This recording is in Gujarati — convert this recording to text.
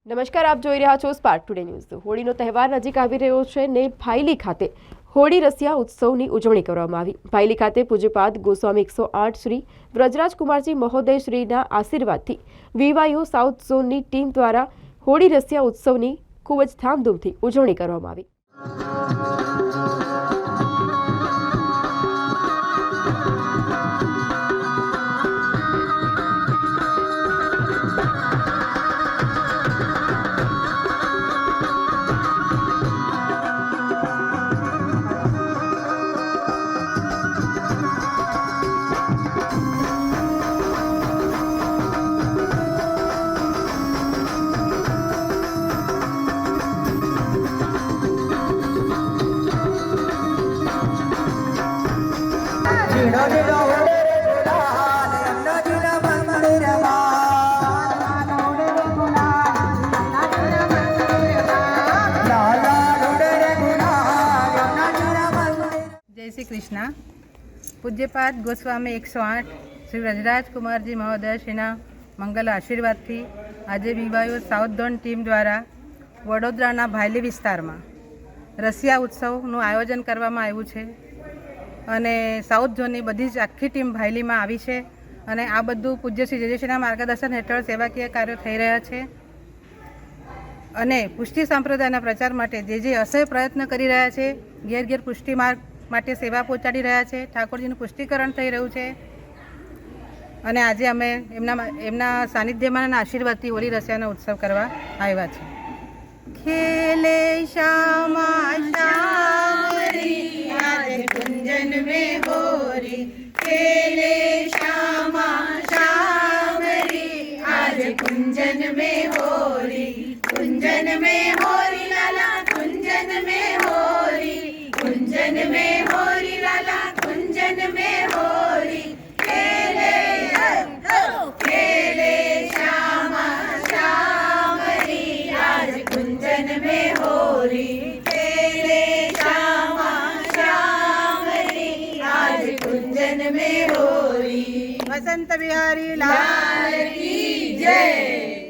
નમસ્કાર, આપ જોઈ રહ્યા છો સ્પાર્ક ટુડે ન્યૂઝ। હોળીનો તહેવાર નજીક આવી રહ્યો છે ને ભાયલી ખાતે હોળી રસિયા ઉત્સવની ઉજવણી કરવામાં આવી। ભાયલી ખાતે પૂજ્યપાદ ગોસ્વામી 108 શ્રી વ્રજરાજકુમારજી મહોદય શ્રીના આશીર્વાદથી વીવાયુ સાઉથ ઝોનની ટીમ દ્વારા હોળી રસિયા ઉત્સવની ખૂબ જ ધામધૂમથી ઉજવણી કરવામાં આવી। जय श्री कृष्णा। पूज्यपाद गोस्वामी 108 श्री व्रજરાજકુમારજી મહોદય શ્રીના મંગલ આશીર્વાદથી આજે વીવાયુ સાઉથ ઝોન ટીમ દ્વારા વડોદરાના ભાયલી વિસ્તારમાં રસિયા ઉત્સવનું આયોજન કરવામાં આવ્યું છે અને સાઉથ ઝોનની બધી જ આખી ટીમ ભાયલીમાં આવી છે અને આ બધું પૂજ્ય શ્રી જેજેશ્રીના માર્ગદર્શન હેઠળ સેવાકીય કાર્યો થઈ રહ્યા છે અને પુષ્ટિ સંપ્રદાયના પ્રચાર માટે જે અસહ્ય પ્રયત્ન કરી રહ્યા છે, ઘેર ઘેર પુષ્ટિ માર્ગ માટે સેવા પહોંચાડી રહ્યા છે, ઠાકોરજીનું પુષ્ટિકરણ થઈ રહ્યું છે અને આજે અમે એમના સાનિધ્યમાં અને આશીર્વાદથી હોળી રસિયાનો ઉત્સવ કરવા આવ્યા છે। ખેલે શ્યામા શ્યામરી આજ કુંજન में होरी, खेले श्यामा श्यामरी आज कुंजन में होरी, कुंजन में होरी लाला कुंजन में होरी, कुंजन में होरी लाला कुंजन में होरी, खेले खेले श्यामा श्यामरी आज कुंजन में होरी, खेले श्यामा श्यामरी आज कुंजन में होरी। वसंत बिहारी लाल की जय।